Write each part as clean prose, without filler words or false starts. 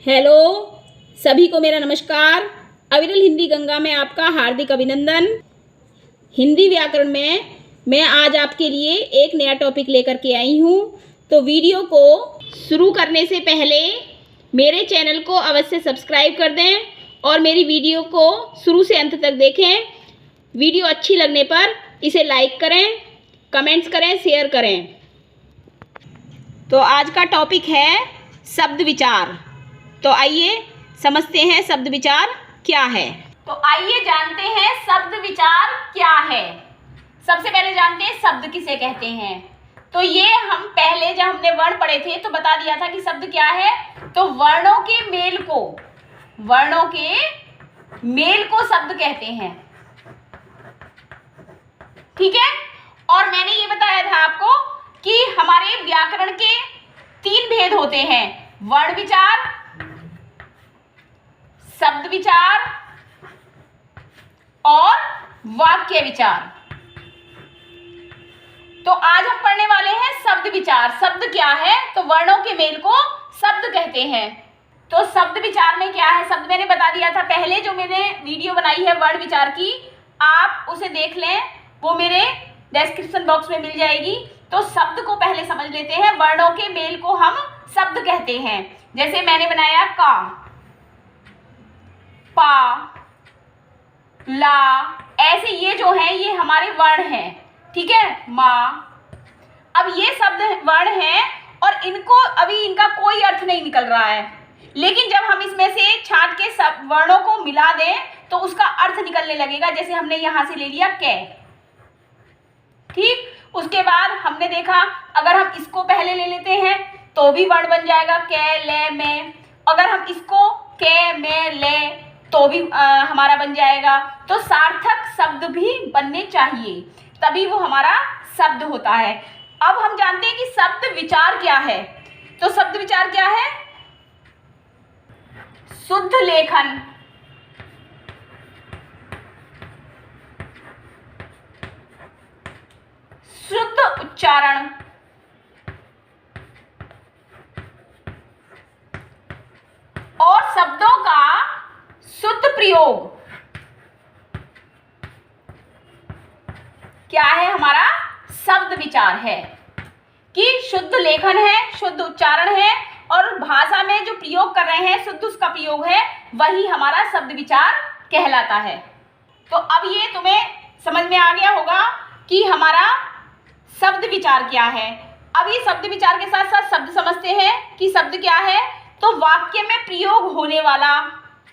Hello, सभी को मेरा नमस्कार। अविरल हिंदी गंगा में आपका हार्दिक अभिनंदन। हिंदी व्याकरण में मैं आज आपके लिए एक नया टॉपिक लेकर के आई हूँ। तो वीडियो को शुरू करने से पहले मेरे चैनल को अवश्य सब्सक्राइब कर दें और मेरी वीडियो को शुरू से अंत तक देखें। वीडियो अच्छी लगने पर इसे लाइक करें, कमेंट्स करें, शेयर करें। तो आज का टॉपिक है शब्द विचार। तो आइए समझते हैं शब्द विचार क्या है। तो आइए जानते हैं शब्द विचार क्या है। सबसे पहले जानते हैं शब्द किसे कहते हैं। तो ये हम पहले जब हमने वर्ण पढ़े थे तो बता दिया था कि शब्द क्या है। तो वर्णों के मेल को शब्द कहते हैं, ठीक है। और मैंने ये बताया था आपको कि हमारे व्याकरण के 3 भेद होते हैं: वर्ण विचार, शब्द विचार और वाक्य विचार। तो आज हम पढ़ने वाले हैं शब्द विचार। शब्द क्या है? तो वर्णों के मेल को शब्द कहते हैं। तो शब्द विचार में क्या है? शब्द मैंने बता दिया था पहले, जो मैंने वीडियो बनाई है वर्ण विचार की, आप उसे देख लें, वो मेरे डिस्क्रिप्शन बॉक्स में मिल जाएगी। तो शब्द को पहले समझ लेते हैं। वर्णों के मेल को हम शब्द कहते हैं। जैसे मैंने बनाया का, पा, ला, ऐसे ये जो है ये हमारे वर्ण हैं, ठीक है। माँ, अब ये शब्द वर्ण हैं और इनको अभी इनका कोई अर्थ नहीं निकल रहा है, लेकिन जब हम इसमें से छांट के सब वर्णों को मिला दें तो उसका अर्थ निकलने लगेगा। जैसे हमने यहां से ले लिया कै, ठीक। उसके बाद हमने देखा अगर हम इसको पहले ले लेते हैं तो भी वर्ण बन जाएगा कै, ले, में। अगर हम इसको कै, में, ले तो भी हमारा बन जाएगा। तो सार्थक शब्द भी बनने चाहिए, तभी वो हमारा शब्द होता है। अब हम जानते हैं कि शब्द विचार क्या है। तो शब्द विचार क्या है? शुद्ध लेखन, शुद्ध उच्चारण, और शब्दों का शुद्ध प्रयोग क्या है? हमारा शब्द विचार है कि शुद्ध लेखन है, शुद्ध उच्चारण है और भाषा में जो प्रयोग कर रहे हैं शुद्ध उसका प्रयोग है, वही हमारा शब्द विचार कहलाता है। तो अब ये तुम्हें समझ में आ गया होगा कि हमारा शब्द विचार क्या है। अब ये शब्द विचार के साथ साथ शब्द समझते हैं कि शब्द क्या है। तो वाक्य में प्रयोग होने वाला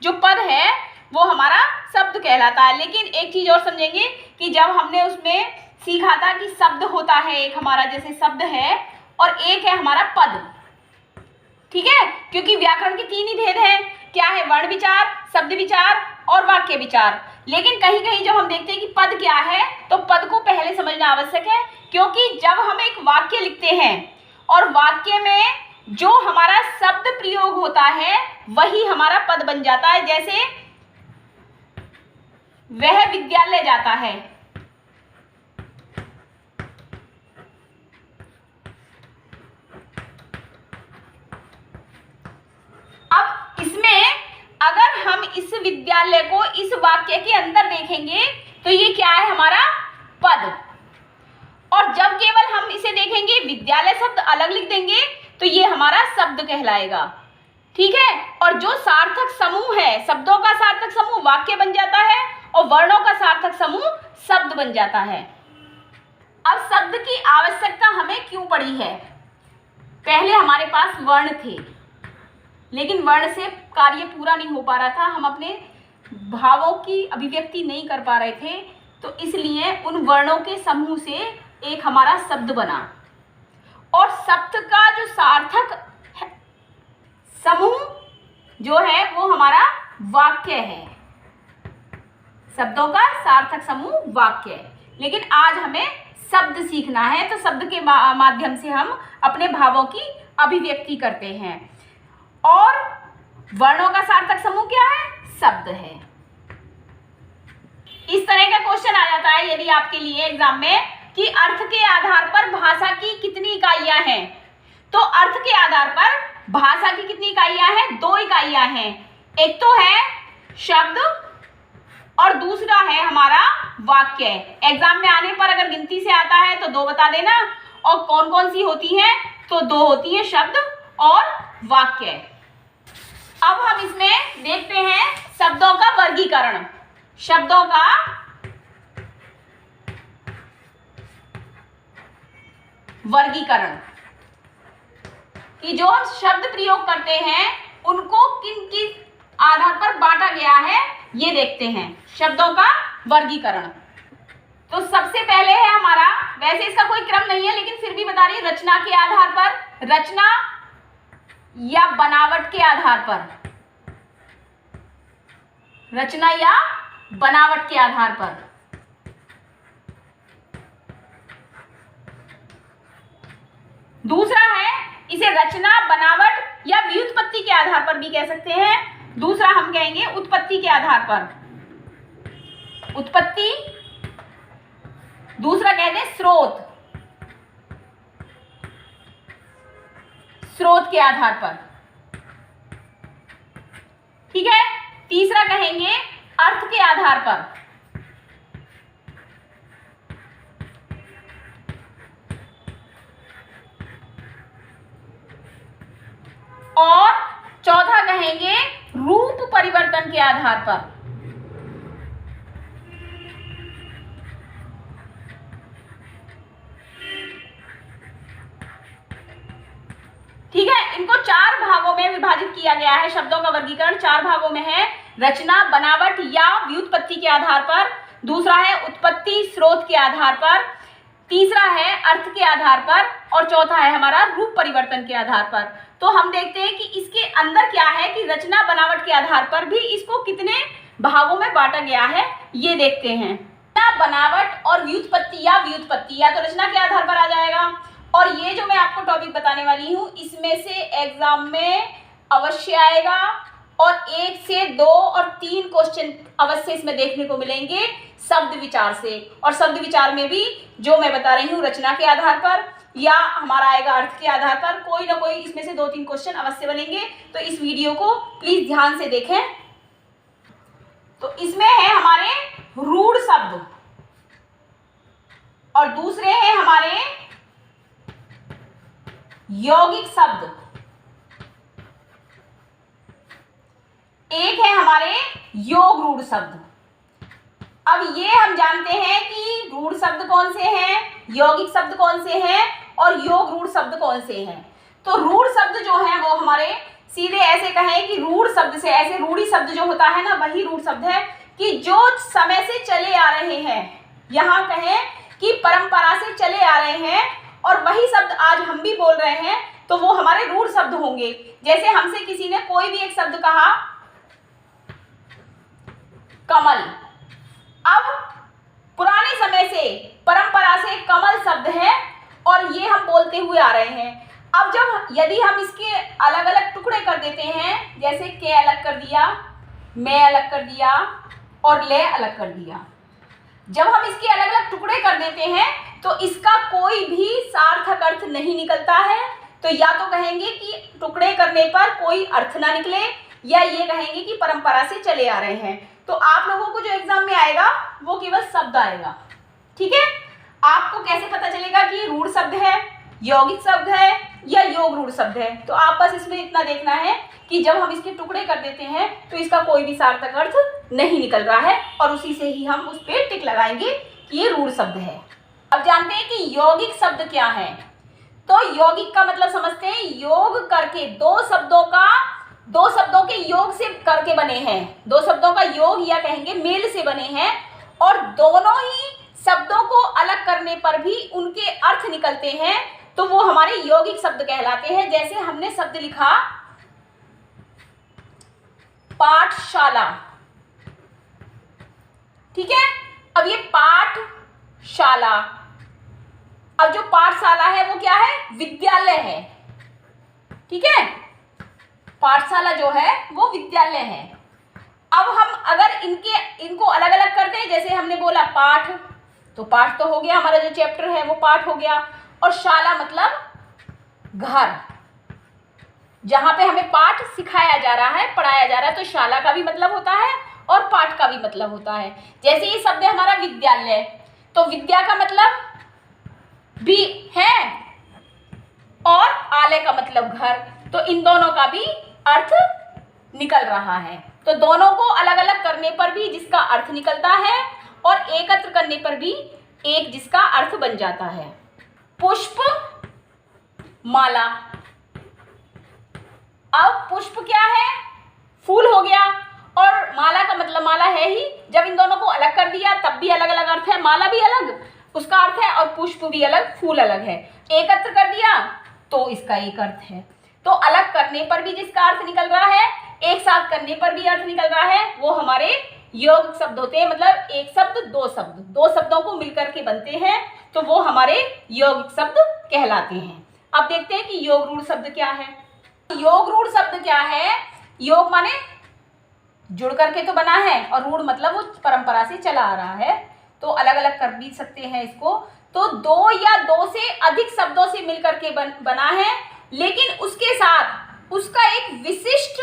जो पद है वो हमारा शब्द कहलाता है। लेकिन एक चीज और समझेंगे कि जब हमने उसमें सीखा था कि शब्द होता है एक हमारा, जैसे शब्द है, और एक है हमारा पद, ठीक है। क्योंकि व्याकरण के 3 ही भेद हैं, क्या है? वर्ण विचार, शब्द विचार और वाक्य विचार। लेकिन कहीं कहीं जब हम देखते हैं कि पद क्या है तो पद को पहले समझना आवश्यक है, क्योंकि जब हम एक वाक्य लिखते हैं और वाक्य में जो हमारा शब्द प्रयोग होता है वही हमारा पद बन जाता है। जैसे वह विद्यालय जाता है, अब इसमें अगर हम इस विद्यालय को इस वाक्य के अंदर देखेंगे तो ये क्या है? हमारा पद। और जब केवल हम इसे देखेंगे, विद्यालय शब्द अलग लिख देंगे, तो ये हमारा शब्द कहलाएगा, ठीक है। और जो सार्थक समूह है, शब्दों का सार्थक समूह वाक्य बन जाता है और वर्णों का सार्थक समूह शब्द बन जाता है। अब शब्द की आवश्यकता हमें क्यों पड़ी है? पहले हमारे पास वर्ण थे, लेकिन वर्ण से कार्य पूरा नहीं हो पा रहा था, हम अपने भावों की अभिव्यक्ति नहीं कर पा रहे थे, तो इसलिए उन वर्णों के समूह से एक हमारा शब्द बना। और शब्द का जो सार्थक समूह जो है वो हमारा वाक्य है। शब्दों का सार्थक समूह वाक्य है। लेकिन आज हमें शब्द सीखना है, तो शब्द के माध्यम से हम अपने भावों की अभिव्यक्ति करते हैं। और वर्णों का सार्थक समूह क्या है? शब्द है। इस तरह का क्वेश्चन आ जाता है यदि आपके लिए एग्जाम में कि अर्थ के आधार पर भाषा की कितनी इकाइयां हैं। तो अर्थ के आधार पर भाषा की कितनी इकाइयां हैं? 2 इकाइयां हैं, एक तो है शब्द और दूसरा है हमारा वाक्य। एग्जाम में आने पर अगर गिनती से आता है तो 2 बता देना, और कौन कौन सी होती हैं, तो 2 होती हैं, शब्द और वाक्य। अब हम इसमें देखते हैं शब्दों का वर्गीकरण। शब्दों का वर्गीकरण कि जो हम शब्द प्रयोग करते हैं उनको किन किस आधार पर बांटा गया है, ये देखते हैं शब्दों का वर्गीकरण। तो सबसे पहले है हमारा, वैसे इसका कोई क्रम नहीं है लेकिन फिर भी बता रही, रचना के आधार पर, रचना या बनावट के आधार पर, रचना या बनावट के आधार पर। दूसरा है, इसे रचना, बनावट या व्युत्पत्ति के आधार पर भी कह सकते हैं। दूसरा हम कहेंगे उत्पत्ति के आधार पर, उत्पत्ति। दूसरा कहते हैं स्रोत, स्रोत के आधार पर, ठीक है। तीसरा कहेंगे अर्थ के आधार पर, और चौथा कहेंगे रूप परिवर्तन के आधार पर। ठीक है, इनको 4 भागों में विभाजित किया गया है। शब्दों का वर्गीकरण 4 भागों में है, रचना, बनावट या व्युत्पत्ति के आधार पर, दूसरा है उत्पत्ति स्रोत के आधार पर, तीसरा है अर्थ के आधार पर, और चौथा है हमारा रूप परिवर्तन के आधार पर। तो हम देखते हैं कि इसके अंदर क्या है कि रचना बनावट के आधार पर भी इसको कितने भागों में बांटा गया है, ये देखते हैं। बनावट और व्युत्पत्ति या तो रचना के आधार पर आ जाएगा, और ये जो मैं आपको टॉपिक बताने वाली हूँ इसमें से एग्जाम में अवश्य आएगा, और 1 से 2 और 3 क्वेश्चन अवश्य इसमें देखने को मिलेंगे शब्द विचार से। और शब्द विचार में भी जो मैं बता रही हूँ रचना के आधार पर या हमारा आएगा अर्थ के आधार पर, कोई ना कोई इसमें से 2-3 क्वेश्चन अवश्य बनेंगे। तो इस वीडियो को प्लीज ध्यान से देखें। तो इसमें है हमारे रूढ़ शब्द और दूसरे हैं हमारे यौगिक शब्द, एक है हमारे योग रूढ़ शब्द। अब ये हम जानते हैं कि रूढ़ शब्द कौन से हैं, यौगिक शब्द कौन से हैं और योग रूढ़ शब्द कौन से हैं। तो रूढ़ शब्द जो है वो हमारे सीधे ऐसे कहें कि रूढ़ शब्द से, ऐसे रूढ़ी शब्द जो होता है ना वही रूढ़ शब्द है कि जो समय से चले आ रहे हैं, यहाँ कहें कि परंपरा से चले आ रहे हैं और वही शब्द आज हम भी बोल रहे हैं, तो वो हमारे रूढ़ शब्द होंगे। जैसे हमसे किसी ने कोई भी एक शब्द कहा कमल, अब पुराने समय से परंपरा से कमल शब्द है और ये हम बोलते हुए आ रहे हैं। अब जब यदि हम इसके अलग अलग टुकड़े कर देते हैं, जैसे के अलग कर दिया, मैं अलग कर दिया और ले अलग कर दिया, जब हम इसके अलग अलग टुकड़े कर देते हैं तो इसका कोई भी सार्थक अर्थ नहीं निकलता है। तो या तो कहेंगे कि टुकड़े करने पर कोई अर्थ ना निकले, या ये कहेंगे कि परंपरा से चले आ रहे हैं। तो आप लोगों को जो एग्जाम में आएगा वो केवल शब्द आएगा, ठीक है। आपको कैसे पता चलेगा कि ये रूढ़ शब्द है, यौगिक शब्द है या योग रूढ़ शब्द है। तो आप बस इसमें इतना देखना है कि जब हम इसके टुकड़े कर देते हैं तो इसका कोई भी सार्थक अर्थ नहीं निकल रहा है, और उसी से ही हम उस पर टिक लगाएंगे कि ये रूढ़ शब्द है। अब जानते हैं कि यौगिक शब्द क्या है। तो यौगिक का मतलब समझते हैं, योग करके दो शब्दों के योग से करके बने हैं, 2 शब्दों का योग या कहेंगे मेल से बने हैं, और दोनों ही शब्दों को अलग करने पर भी उनके अर्थ निकलते हैं, तो वो हमारे यौगिक शब्द कहलाते हैं। जैसे हमने शब्द लिखा पाठशाला, ठीक है। अब ये पाठशाला, अब जो पाठशाला है वो क्या है, विद्यालय है, ठीक है। पाठशाला जो है वो विद्यालय है। अब हम अगर इनको अलग अलग कर दें, जैसे हमने बोला पाठ, तो पाठ तो हो गया हमारा जो चैप्टर है वो पाठ हो गया, और शाला मतलब घर, जहाँ पे हमें पाठ सिखाया जा रहा है, पढ़ाया जा रहा है, तो शाला का भी मतलब होता है और पाठ का भी मतलब होता है। जैसे ये शब्द है हमारा विद्यालय, तो विद्या का मतलब भी है और आलय का मतलब घर, तो इन दोनों का भी अर्थ निकल रहा है। तो दोनों को अलग अलग करने पर भी जिसका अर्थ निकलता है और एकत्र करने पर भी एक जिसका अर्थ बन जाता है। पुष्प माला, अब पुष्प क्या है, फूल हो गया, और माला का मतलब माला है ही। जब इन दोनों को अलग कर दिया तब भी अलग अलग अर्थ है, माला भी अलग उसका अर्थ है और पुष्प भी अलग, फूल अलग है। एकत्र कर दिया तो इसका एक अर्थ है। तो अलग करने पर भी जिसका अर्थ निकल रहा है, एक साथ करने पर भी अर्थ निकल रहा है, वो हमारे योग शब्द होते हैं। मतलब एक शब्द दो शब्द, दो शब्दों को मिलकर के बनते हैं, तो वो हमारे योग शब्द कहलाते हैं। अब देखते हैं कि योग रूढ़ शब्द क्या है। योग रूढ़ शब्द क्या है, योग माने जुड़ करके तो बना है और रूढ़ मतलब वो परंपरा से चला आ रहा है, तो अलग अलग कर भी सकते हैं इसको। तो दो या दो से अधिक शब्दों से मिलकर के बना है, लेकिन उसके साथ उसका एक विशिष्ट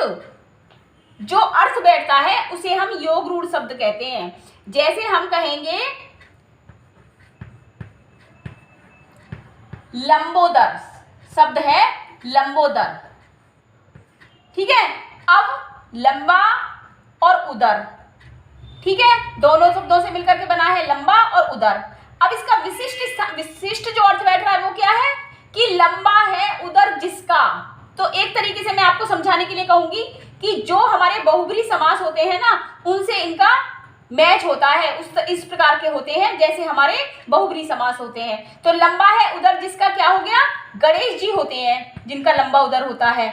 जो अर्थ बैठता है उसे हम योग रूढ़ शब्द कहते हैं। जैसे हम कहेंगे लंबोदर, शब्द है लंबोदर, ठीक है। अब लंबा और उदर, ठीक है, दोनों शब्दों से मिलकर के बना है लंबा और उदर। अब इसका विशिष्ट जो अर्थ बैठ रहा है वो क्या है कि लंबा है उदर जिसका। तो एक तरीके से मैं आपको समझाने के लिए कहूंगी कि जो हमारे बहुब्रीहि समास होते हैं ना, उनसे इनका मैच होता है, इस प्रकार के होते हैं जैसे हमारे बहुब्रीहि समास होते हैं। तो लंबा है उदर जिसका क्या हो गया, गणेश जी होते हैं जिनका लंबा उदर होता है।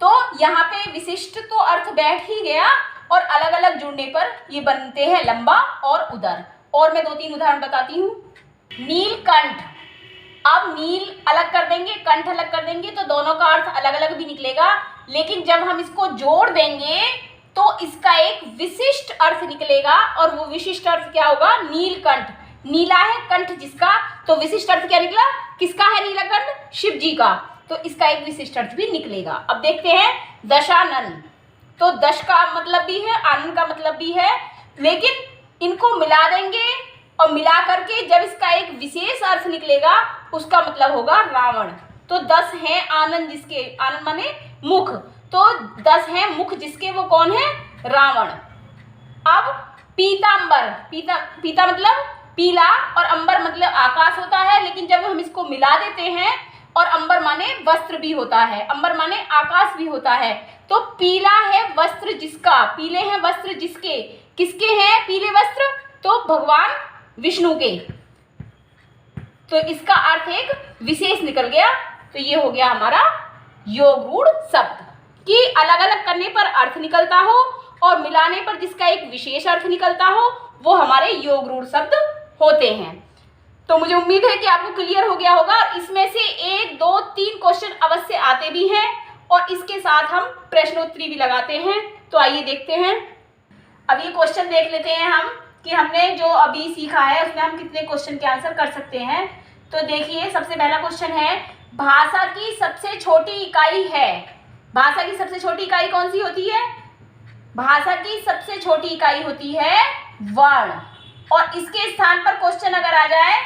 तो यहाँ पे विशिष्ट तो अर्थ बैठ ही गया और अलग अलग जुड़ने पर ये बनते हैं लंबा और उदर। और मैं 2-3 उदाहरण बताती हूँ। नीलकंठ, अब नील अलग कर देंगे, कंठ अलग कर देंगे, तो दोनों का अर्थ अलग अलग भी निकलेगा, लेकिन जब हम इसको जोड़ देंगे तो इसका एक विशिष्ट अर्थ निकलेगा। और वो विशिष्ट अर्थ क्या होगा, नीलकंठ। नीला है कंठ जिसका, तो विशिष्ट अर्थ क्या निकला, किसका है नीलकंठ, शिव जी का, तो इसका एक विशिष्ट अर्थ भी निकलेगा। अब देखते हैं दशानन, तो दश का मतलब भी है, आनंद का मतलब भी है, लेकिन इनको मिला देंगे और मिला करके जब इसका एक विशेष अर्थ निकलेगा उसका मतलब होगा रावण। तो 10 हैं आनंद जिसके, आनंद माने मुख, तो 10 हैं मुख जिसके, वो कौन है, रावण। अब पीतांबर, पीता मतलब पीला और अंबर मतलब आकाश होता है, लेकिन जब हम इसको मिला देते हैं और अंबर माने वस्त्र भी होता है, अंबर माने आकाश भी होता है, तो पीला है वस्त्र जिसका, पीले हैं वस्त्र जिसके, किसके हैं पीले वस्त्र, तो भगवान विष्णु के। तो इसका अर्थ एक विशेष निकल गया। तो ये हो गया हमारा योग रूढ़ शब्द, कि अलग अलग करने पर अर्थ निकलता हो और मिलाने पर जिसका एक विशेष अर्थ निकलता हो, वो हमारे योग रूढ़ शब्द होते हैं। तो मुझे उम्मीद है कि आपको क्लियर हो गया होगा। इसमें से 1, 2, 3 क्वेश्चन अवश्य आते भी हैं और इसके साथ हम प्रश्नोत्तरी भी लगाते हैं। तो आइए देखते हैं। अब ये क्वेश्चन देख लेते हैं हम कि हमने जो अभी सीखा है उसमें हम कितने क्वेश्चन के आंसर कर सकते हैं। तो देखिए, सबसे पहला क्वेश्चन है, भाषा की सबसे छोटी इकाई है। भाषा की सबसे छोटी इकाई कौन सी होती है, भाषा की सबसे छोटी इकाई होती है वर्ण। और इसके स्थान पर क्वेश्चन अगर आ जाए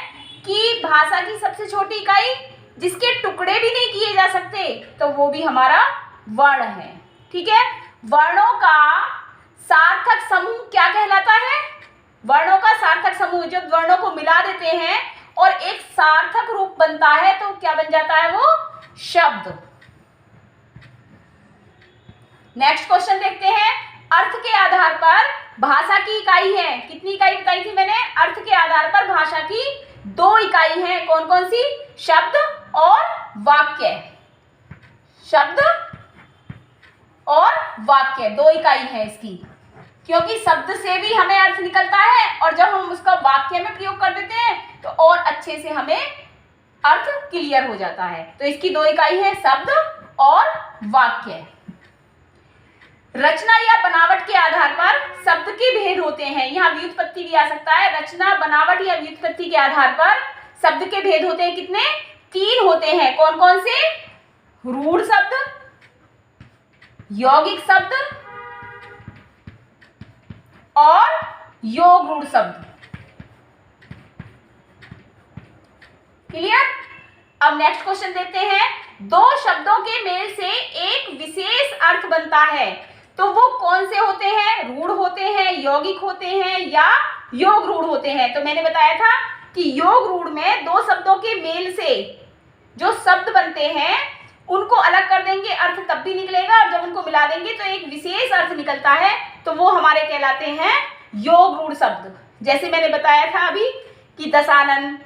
कि भाषा की सबसे छोटी इकाई जिसके टुकड़े भी नहीं किए जा सकते, तो वो भी हमारा वर्ण है, ठीक है। वर्णों का सार्थक समूह क्या कहलाता है, वर्णों का सार्थक समूह, जब वर्णों को मिला देते हैं और एक सार्थक रूप बनता है तो क्या बन जाता है, वो शब्द। नेक्स्ट क्वेश्चन देखते हैं, अर्थ के आधार पर भाषा की इकाई है, कितनी इकाई बताई थी मैंने, अर्थ के आधार पर भाषा की 2 इकाई है, कौन कौन सी, शब्द और वाक्य। शब्द और वाक्य 2 इकाई है इसकी, क्योंकि शब्द से भी हमें अर्थ निकलता है और जब हम उसका वाक्य में प्रयोग कर देते हैं तो और अच्छे से हमें अर्थ क्लियर हो जाता है। तो इसकी 2 इकाई है, शब्द और वाक्य। रचना या बनावट के आधार पर शब्द के भेद होते हैं, यहाँ व्युत्पत्ति भी आ सकता है। रचना, बनावट या व्युत्पत्ति के आधार पर शब्द के भेद होते हैं, कितने, 3 होते हैं। कौन कौन से, रूढ़ शब्द, यौगिक शब्द और योग रूढ़ शब्द। क्लियर? अब नेक्स्ट क्वेश्चन देखते हैं। दो शब्दों के मेल से एक विशेष अर्थ बनता है, तो वो कौन से होते हैं? रूढ़ होते हैं, यौगिक होते हैं या योग रूढ़ होते हैं? तो मैंने बताया था कि योग रूढ़ में दो शब्दों के मेल से जो शब्द बनते हैं उनको अलग कर देंगे, अर्थ तब भी निकलेगा, और जब उनको मिला देंगे तो एक विशेष अर्थ निकलता है, तो वो हमारे कहलाते हैं योग रूढ़ शब्द। जैसे मैंने बताया था अभी कि दशानन,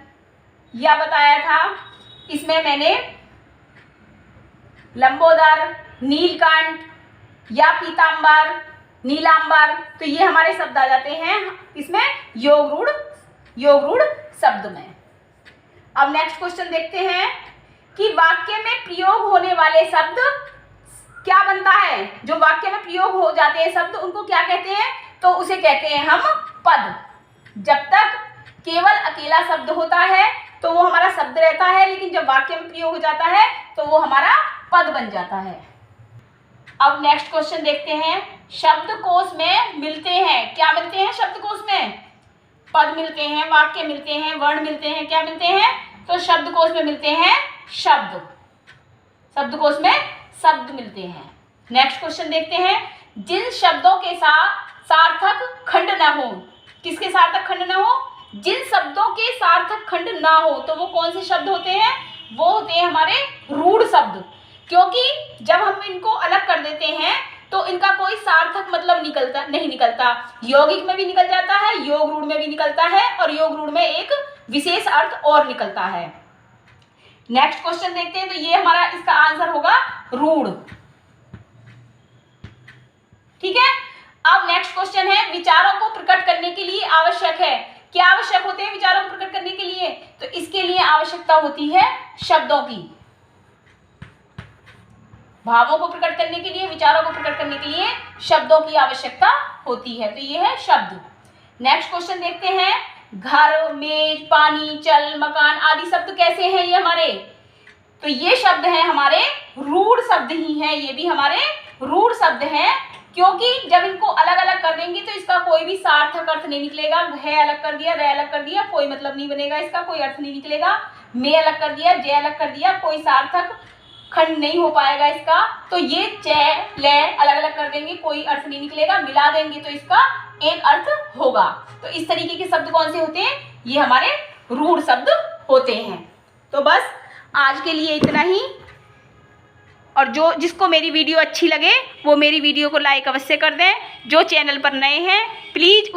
या बताया था इसमें मैंने लंबोदर, नीलकंठ या पीतांबर, नीलांबर, तो ये हमारे शब्द आ जाते हैं इसमें योग रूढ़ शब्द में। अब नेक्स्ट क्वेश्चन देखते हैं कि वाक्य में प्रयोग होने वाले शब्द क्या बनता है? जो वाक्य में प्रयोग हो जाते हैं शब्द उनको क्या कहते हैं? तो उसे कहते हैं हम पद। जब तक केवल अकेला शब्द होता है तो वो हमारा शब्द रहता है, लेकिन जब वाक्य में प्रयोग हो जाता है तो वो हमारा पद बन जाता है। अब नेक्स्ट क्वेश्चन देखते हैं। शब्दकोश में मिलते हैं, क्या मिलते हैं शब्दकोश में? पद मिलते हैं, वाक्य मिलते हैं, वर्ण मिलते हैं, क्या मिलते हैं? तो शब्दकोश में मिलते हैं शब्द, शब्दकोश में शब्द मिलते हैं। नेक्स्ट क्वेश्चन देखते हैं। जिन शब्दों के साथ सार्थक खंड न हो, किसके सार्थक खंड न हो? जिन शब्दों के सार्थक खंड ना हो, तो वो कौन से शब्द होते हैं? वो होते हैं हमारे रूढ़ शब्द, क्योंकि जब हम इनको अलग कर देते हैं तो इनका कोई सार्थक मतलब नहीं निकलता। यौगिक में भी निकल जाता है, योग रूढ़ में भी निकलता है, और योग रूढ़ में एक विशेष अर्थ और निकलता है। नेक्स्ट क्वेश्चन देखते हैं। तो ये हमारा इसका आंसर होगा रूढ़। ठीक है। अब नेक्स्ट क्वेश्चन है, विचारों को प्रकट करने के लिए आवश्यक है। क्या आवश्यक होते हैं विचारों को प्रकट करने के लिए? तो इसके लिए आवश्यकता होती है शब्दों की। भावों को प्रकट करने के लिए, विचारों को प्रकट करने के लिए शब्दों की आवश्यकता होती है, तो ये है शब्द। नेक्स्ट क्वेश्चन देखते हैं। घर, मेज, पानी, चल, मकान आदि शब्द कैसे हैं ये हमारे? तो ये शब्द हैं हमारे रूढ़ शब्द ही हैं, ये भी हमारे रूढ़ शब्द हैं, क्योंकि जब इनको अलग अलग कर देंगे तो इसका कोई भी सार्थक अर्थ नहीं निकलेगा। है अलग कर दिया, रे अलग कर दिया, कोई मतलब नहीं बनेगा, इसका कोई अर्थ नहीं निकलेगा। में अलग कर दिया, जे अलग कर दिया, कोई सार्थक खंड नहीं हो पाएगा इसका। तो ये चे, ले अलग अलग कर देंगे, कोई अर्थ नहीं निकलेगा। मिला देंगे तो इसका एक अर्थ होगा। तो इस तरीके के शब्द कौन से होते हैं? ये हमारे रूढ़ शब्द होते हैं। तो बस आज के लिए इतना ही, और जिसको मेरी वीडियो अच्छी लगे वो मेरी वीडियो को लाइक अवश्य कर दें। जो चैनल पर नए हैं प्लीज़